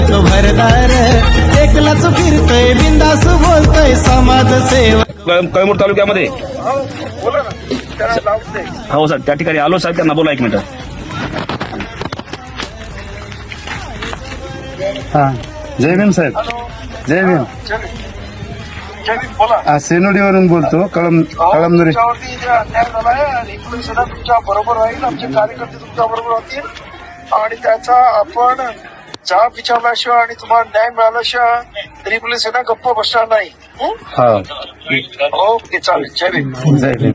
सेवक भरदार, एकलाच फिरतोय बिंदास बोलतोय समाजसेवक. कळमूर तालुक्यामध्ये हो सर, त्या ठिकाणी आलो साहेब, त्यांना बोला एक मिनिट. जय भीम साहेब. जय भीम. सेनोडीवरून बोलतो. कळमनुरी. अन्याय झालाय आणि पोलीस तुमच्या बरोबर राहील, आमचे कार्यकर्ते तुमच्या बरोबर राहतील आणि त्याचा आपण जाब विचारल्याशिवाय आणि तुम्हाला न्याय मिळाल्याशिवाय त्रिपुरी सेना गप्प बसणार नाही. हा. ओके चालेल. जय भीम. जय भीम.